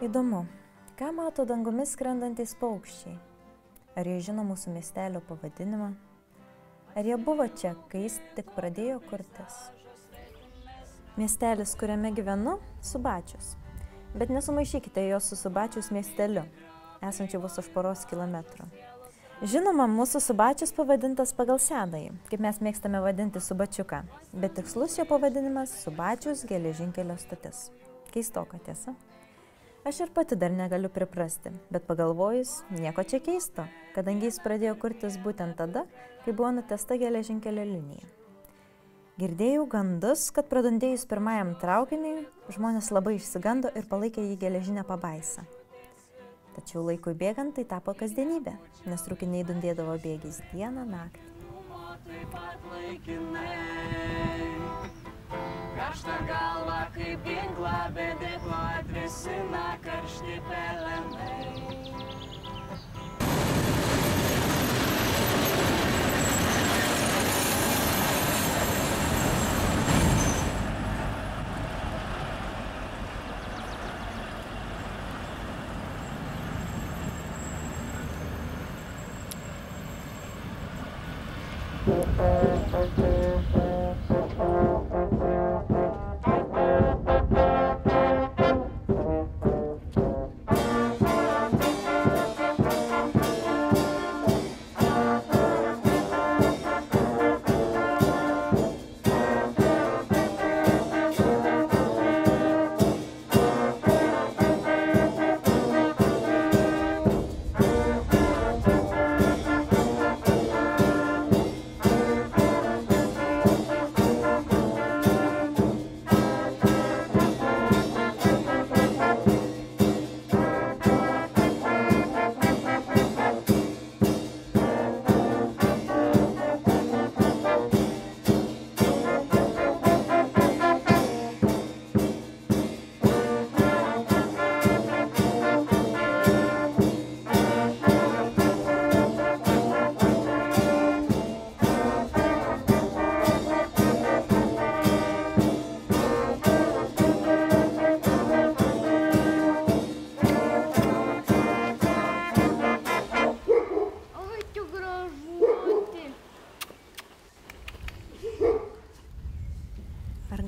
Įdomu, ką mato dangumis skrendantys paukščiai? Ar jie žino mūsų miestelio pavadinimą? Ar jie buvo čia, kai jis tik pradėjo kurtis? Miestelis, kuriame gyvenu, Subačius. Bet nesumaišykite jo su Subačiaus miesteliu, esančiu vos už poros kilometrų. Žinoma, mūsų Subačius pavadintas pagal senąjį, kaip mes mėgstame vadinti Subačiuką, bet tikslus jo pavadinimas Subačiaus geležinkelio stotis. Keistoka, tiesa? Aš ir pati dar negaliu priprasti, bet pagalvojus, nieko čia keisto, kadangi jis pradėjo kurtis būtent tada, kai buvo nutiesta geležinkelio linija. Girdėjau gandus, kad pradundėjus pirmajam traukiniui, žmonės labai išsigando ir palaikė jį geležinę pabaisą. Tačiau laikui bėgant tai tapo kasdienybė, nes traukiniai dundėdavo bėgiais dieną naktį. Karšta galva kaip ginklą, bet dėklo atvėsina karšti pelenai.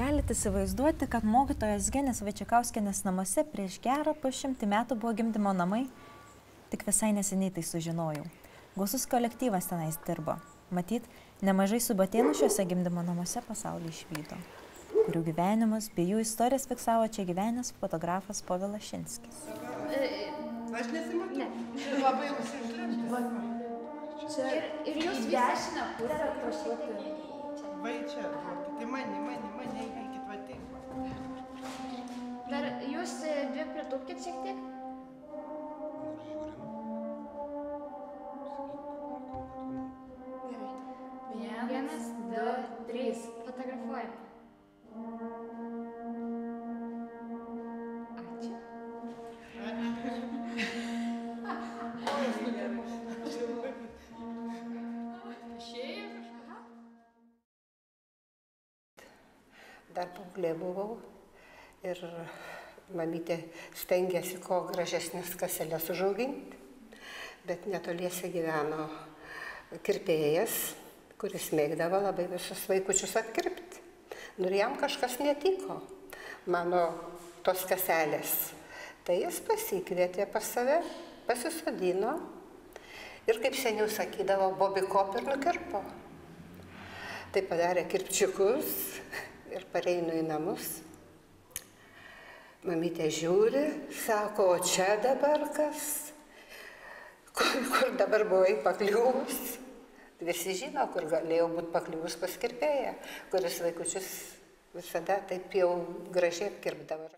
Galite įsivaizduoti, kad mokytojos Genės Vaičekauskienės namuose prieš gerą 100 metų buvo gimdymo namai? Tik visai neseniai tai sužinojau. Gausus kolektyvas tenais dirbo. Matyt, nemažai subatėnų šiuose gimdymo namuose pasaulį išvydo, kurių gyvenimus bei jų istorijas fiksavo čia gyvenęs fotografas Povilas Šinskis. Aš nesimatau. Labai užsižlėmti. Ir jūs dešinę pusę prašyti. Va čia, tai mane įveikit va taip. Dar jūs dvi pritūpkit šiek tiek. Gerai. 1, 2, 3. Fotografuojame. Ačiū. Dar paauglė buvau ir mamytė stengėsi kuo gražesnės kaseles užauginti, bet netoliese gyveno kirpėjas, kuris mėgdavo labai visus vaikučius atkirpti. Ir jam kažkas netiko, mano tos kaselės. Tai jis pasikvietė pas save, pasisodino ir, kaip seniau sakydavo, bobikop ir nukirpo. Tai padarė kirpčiukus ir pareinu į namus. Mamytė žiūri, sako, o čia dabar kas? Kur dabar buvai pakliuvus? Visi žino, kur galėjau būti pakliuvus pas kirpėją, kuris vaikučius visada taip jau gražiai apkirpdavo.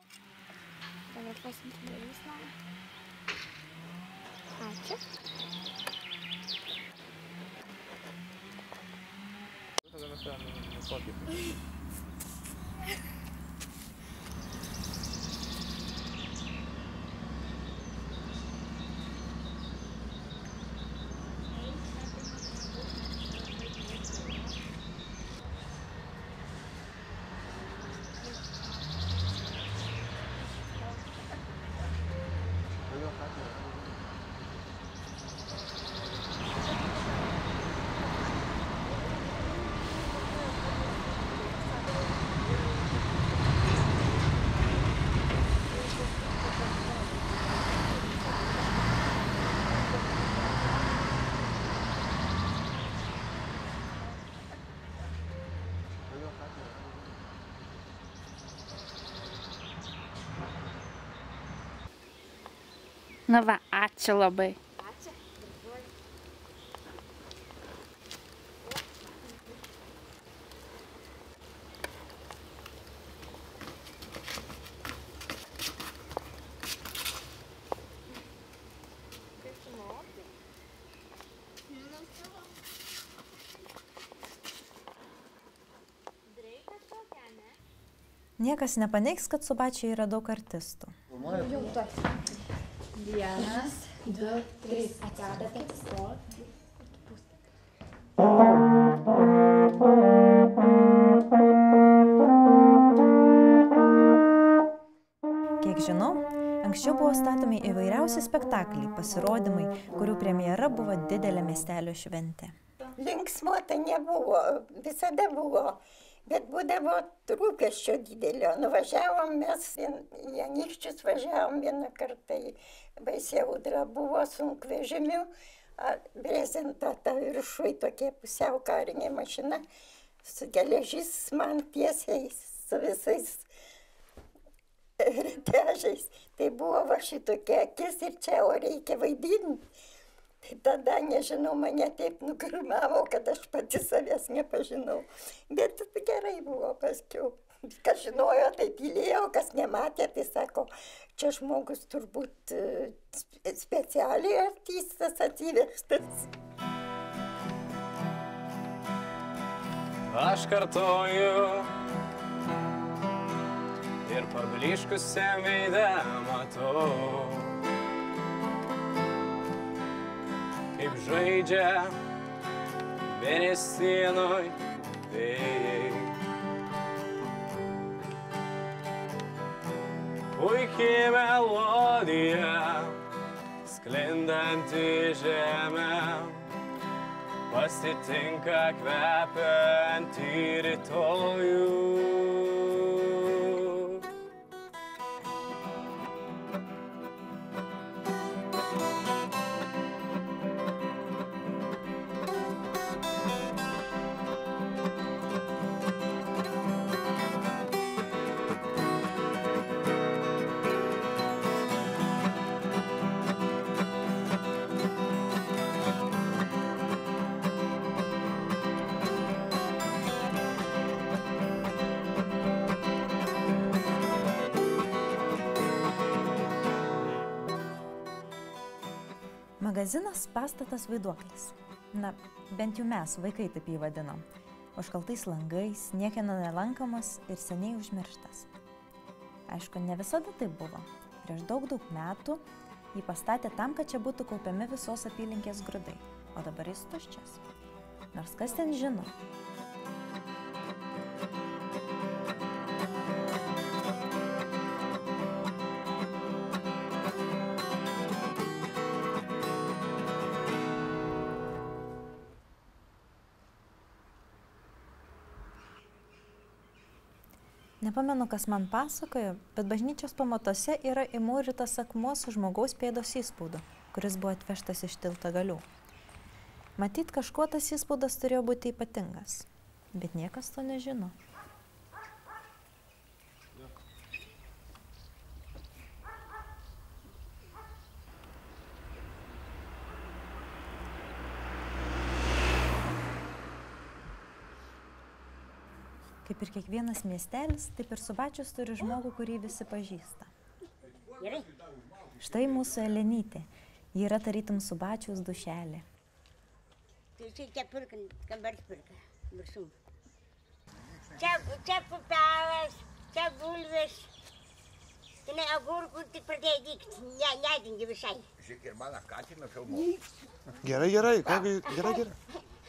Ačiū. Na va, ačiū labai. Niekas nepaneigs, kad Subačiuje yra daug artistų. Jau toks. 1, 2, 3. Atsidatate, stoti. Kiek žinau, anksčiau buvo statomi įvairiausi spektakliai, pasirodymai, kurių premjera buvo didelė miestelio šventė. Linksmuota nebuvo, visada buvo. Bet būdavo rūpesčio didelio. Nuvažiavom mes, į Anykščius važiavom vieną kartą, baisi audra buvo sunkvežimių, brezentata viršui tokia pusiau karinė mašina, su geležis man tiesiai, su visais retežiais. Tai buvo va šitokia akis ir čia, o reikia vaidinti. Tai tada, nežinau, mane taip nugrimavo, kad aš pati savęs nepažinau. Bet gerai buvo paskiau. Kas žinojo, tai tylėjo, kas nematė, tai sako, čia žmogus turbūt specialiai artistas atsivežtas. Aš kartoju ir pablyškusiam veide matau, kaip žaidžia mėnesienoj vėjai. Puikiai melodija, sklindanti žemę, pasitinka kvepiantį rytojų. Magazinas pastatas Vaiduoklis. Na, bent jau mes, vaikai, taip jį vadinom. Užkaltais langais, niekieno nelankomas ir seniai užmirštas. Aišku, ne visada taip buvo. Prieš daug metų jį pastatė tam, kad čia būtų kaupiami visos apylinkės grūdai, o dabar jis tuščias. Nors kas ten žino. Nepamenu, kas man pasakojo, bet bažnyčios pamatuose yra įmūrytas akmuo su žmogaus pėdos įspaudu, kuris buvo atvežtas iš tilto galių. Matyt, kažkuo tas įspaudas turėjo būti ypatingas, bet niekas to nežino. Kaip ir kiekvienas miestelis, taip ir Subačius turi žmogų, kurį visi pažįsta. Štai mūsų Elenytė. Ji yra tarytum Subačiaus dušelė. Čia pupelas, čia bulvės. Tenai agurkų tik pradėjo dygti, nedingi visai. Žiūrėk, ir mano katiną filmuoju. Gerai, gerai.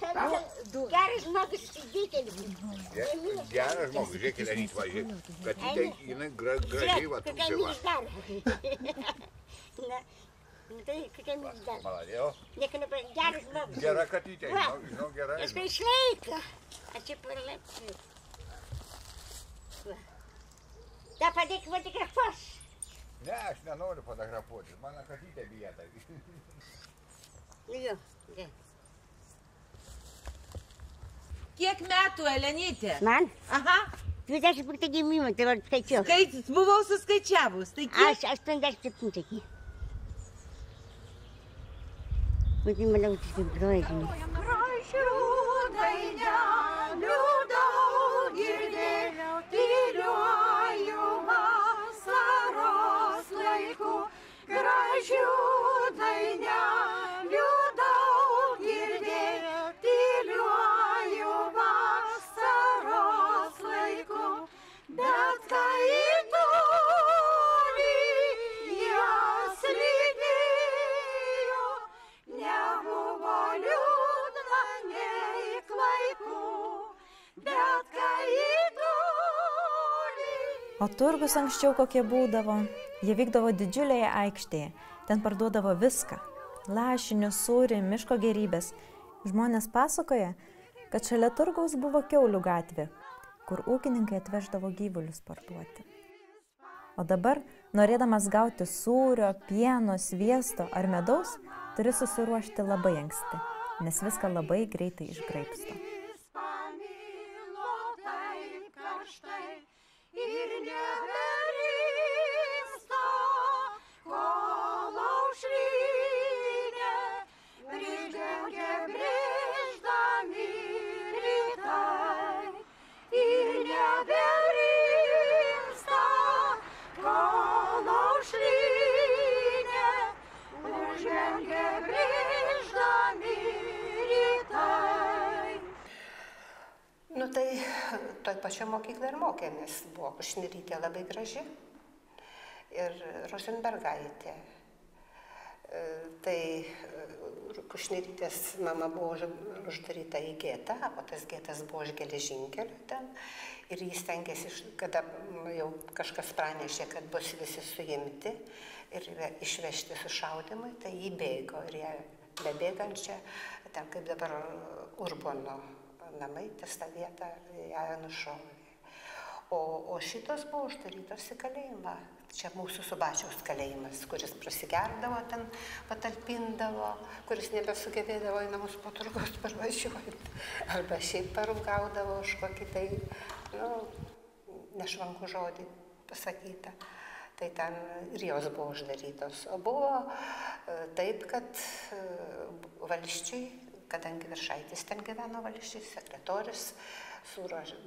Geras žmogus, dykėlis. Geras žmogus, žiūrėk, Elenytė, va, žiūrėk, kad jinai gražiai va tūpsiva. Tai kokia mylis dar. Maladėjo. Geras žmogus. Gera katytė, žinau, gerai. Aš kai išlaiko. Aš čia parlepsiu. Da padėk fotografuos. Ne, aš nenoriu fotografuoti, mano katytė vieta. Jo, ne. Kiek metų, Elenytė? Man? Aha. 25 gimimo, tai var skaičiau. Buvau suskaičiavus, tai kiek? Aš 87. Matai, manau, kaip groja, žinai. Gražių dainelių daug girdėjau, tyliuoju vasaros laiku. Gražių dainelių daug girdėjau, tyliuoju vasaros laiku. Bet kai toli jas lydėjo, nebuvo liūdna nei klaiku, bet kai toli. O turgus anksčiau kokie būdavo? Jie vykdavo didžiulėje aikštėje. Ten parduodavo viską – lašinius, sūrį, miško gėrybės. Žmonės pasakoja, kad šalia turgaus buvo kiaulių gatvė, kur ūkininkai atveždavo gyvulius parduoti. O dabar, norėdamas gauti sūrio, pieno, sviesto ar medaus, turi susiruošti labai anksti, nes viską labai greitai išgraibsto. Ir neberysta, kol aušrinė prižengė brėždami rytai. Ir neberysta, kol aušrinė prižengė brėždami rytai. Nu tai toj pačioj mokyklai ir mokėmės. Buvo Kušnerytė labai graži ir Rozenbergaitė. Tai Kušnerytės mama buvo uždaryta į getą, o tas getas buvo iš geležinkelio ten. Ir jis tenkėsi, kada jau kažkas pranešė, kad bus visi suimti ir išvežti sušaudymui, tai jį bėgo. Ir ją bebėgančią, ten kaip dabar Urbono namai, tą vietą ją nušovė. O šitos buvo uždarytos į kalėjimą. Čia mūsų Subačiaus kalėjimas, kuris prasigerdavo ten, patalpindavo, kuris nebesugebėdavo į namus po turgaus parvažiuoti. Arba šiaip parūgaudavo už kokį tai, nešvankų žodį pasakytą. Tai ten ir jos buvo uždarytos. O buvo taip, kad Valsčiui, kadangi Viršaitis ten gyveno Valsčiui, sekretorius,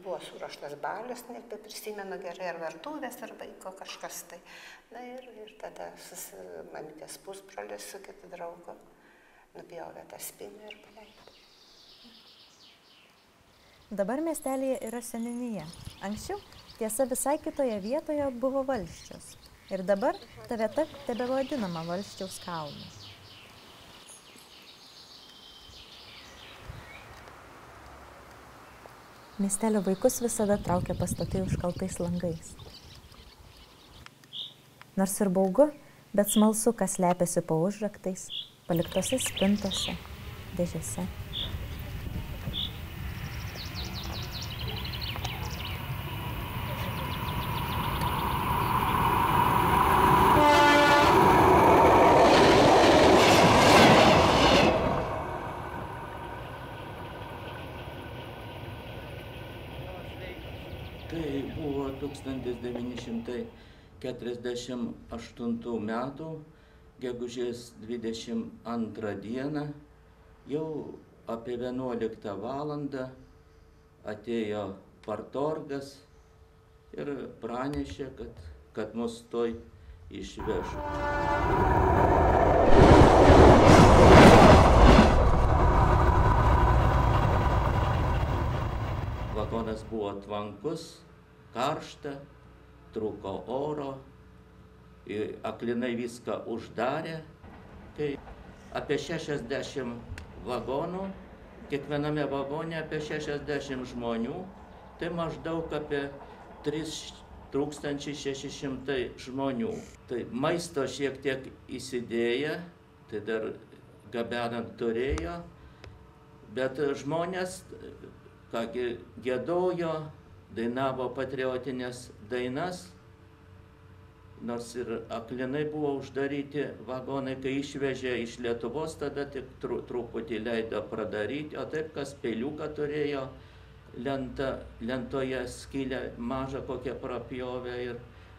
buvo suruoštas balius, nebeprisimenu gerai, ar vartuvės, ar vaiko kažkas tai. Na ir tada mamytės pusbrolis su kitu draugu nupjovė tą spyną ir paleido. Dabar miestelėje yra seniūnija. Anksčiau, tiesa, visai kitoje vietoje buvo Valsčius. Ir dabar ta vieta tebevadinama Valsčiaus kalnu. Miestelio vaikus visada traukia pastatai užkaltais langais. Nors ir baugu, bet smalsu, kas slepiasi po užraktais, paliktose spintose, dėžėse. Tai buvo 1948 metų, gegužės 22 dieną, jau apie 11 valandą atėjo partorgas ir pranešė, kad mus toj išveš. Vagonas buvo tvankus, karšta, trūko oro, aklinai viską uždarė. Tai apie 60 vagonų, kiekviename vagone apie 60 žmonių, tai maždaug apie 3600 žmonių. Tai maisto šiek tiek įsidėję, tai dar gabenant turėjo, bet žmonės giedojo, dainavo patriotinės dainas, nors ir aklinai buvo uždaryti vagonai, kai išvežė iš Lietuvos, tada tik truputį leido pradaryti, o taip, kas peiliuką turėjo, lentoje skylę mažą kokią prapjovę ir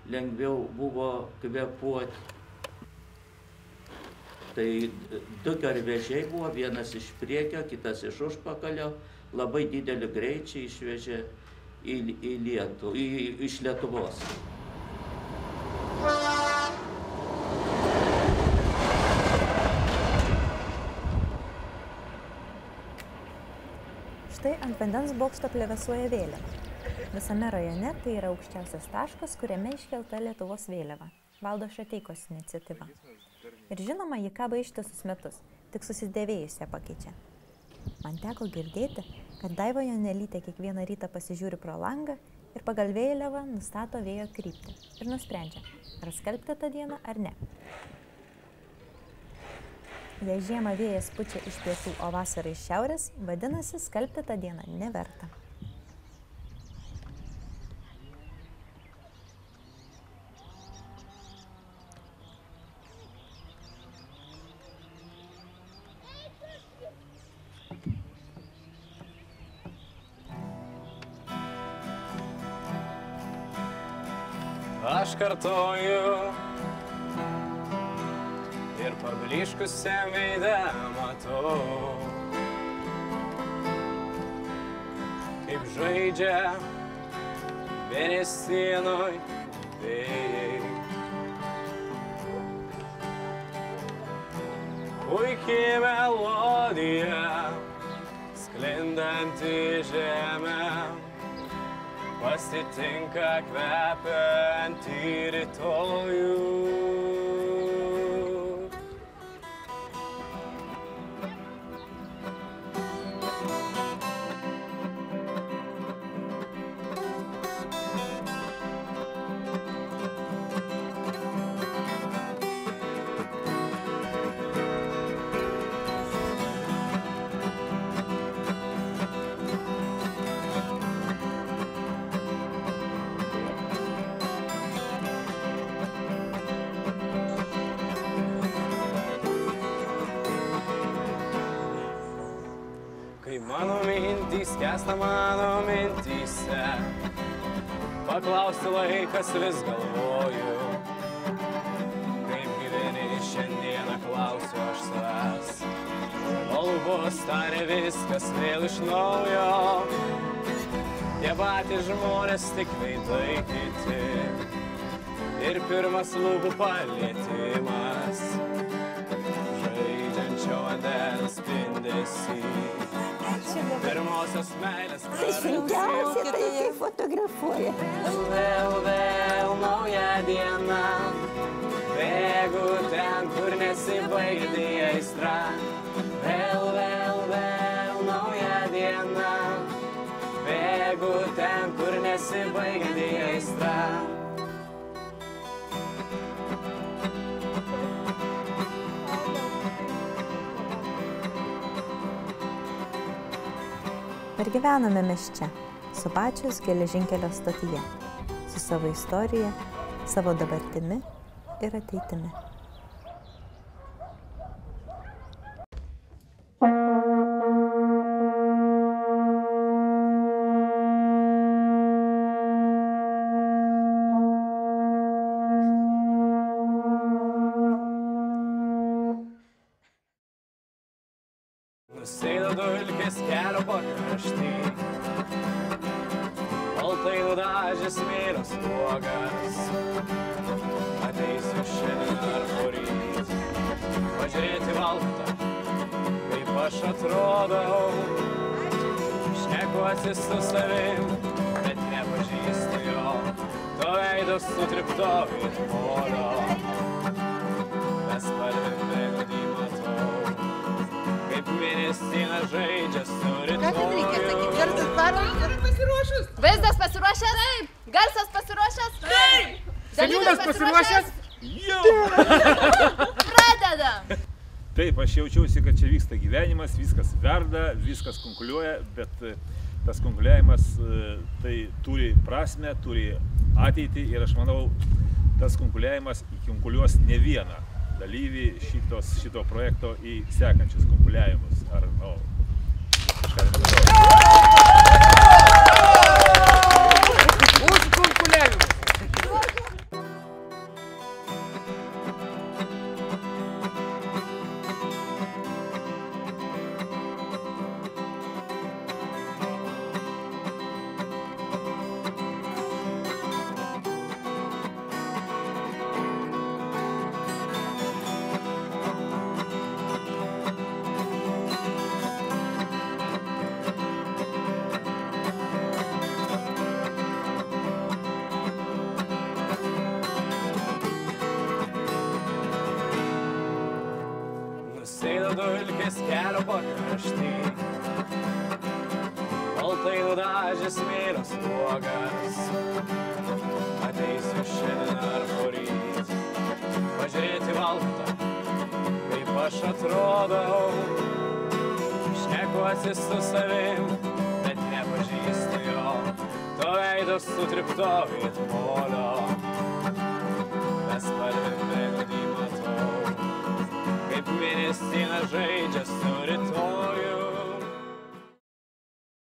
lengviau buvo kvėpuoti. Tai 2 garvežiai buvo, vienas iš priekio, kitas iš užpakalio, labai didelį greičiai išvežė iš Lietuvos. Štai ant vandens bokšto plevėsuoja vėliava. Visame rajone tai yra aukščiausias taškas, kuriame iškelta Lietuvos vėliava. Valdo Šateikos iniciatyva. Ir žinoma, ji kaba ištisus metus, tik susidėvėjusią pakeičia. Man teko girdėti, kad Daiva Jonelytė kiekvieną rytą pasižiūri pro langą ir pagal vėliavą nustato vėjo kryptį ir nusprendžia, ar skalbti tą dieną ar ne. Jei žiemą vėjas pučia iš pietų, o vasarą iš šiaurės, vadinasi, skalbti tą dieną neverta. Aš kartoju ir pablyškusiam veide matau, kaip žaidžia mėnesienoj vėjai. Puikiai melodija, sklindanti žemę, pasitinka kvepiantį rytojų. Kai mano mintys skęsta mano mintyse, paklausti laikas vis galvoju. Kaip gyveni šiandieną, klausiu aš savęs. Kol bus tarė viskas vėl iš naujo, tie patys žmonės tik veidai kiti. Ir pirmas lūpų palietimas, žaidžiančio vandens spindesys. Pirmosios meilės Sunkiausia tai, kai fotografuoja. Vėl nauja diena, bėgu ten, kur nesibaigia aistra. Vėl nauja diena, bėgu ten, kur nesibaigia aistra. Ir gyvename mes čia, Subačiaus geležinkelio stotyje, su savo istorija, savo dabartimi ir ateitimi. Nusėdo dulkės kelio pakrašty, baltai nudažė smėlio spuogas. Ateisiu šiandien ar poryt, pažiūrėti valkatą, kaip aš atrodau. Šnekuosi su savim, bet nepažįstu jo, to veido sutripto it modo. Bespalvim veidrodį matau, kaip mėnesina žaidžia su rytoju. Garsas pasiruošęs? Vaizdas pasiruošęs? Taip. Garsas pasiruošęs? Taip. Seniūnas pasiruošęs? Jau. Pradedam. Taip, aš jaučiausi, kad čia vyksta gyvenimas, viskas verda, viskas konkuliuoja, bet tas konkuliavimas tai turi prasmę, turi ateitį ir aš manau, tas konkuliavimas konkuliuos ne vieną dalyvį šito projekto į sekančius konkuliavimus. Ar, kažką Mūsų konkuliavimas! dulkės kelio pakrašty. Baltai nudažęs mėlynas uogas, ateisiu šiandien ar poryt, pažiūrėti valkatą, kaip aš atrodau. Šnekuosi su savim, bet nepažįstu jo, to veido sutripto it molio.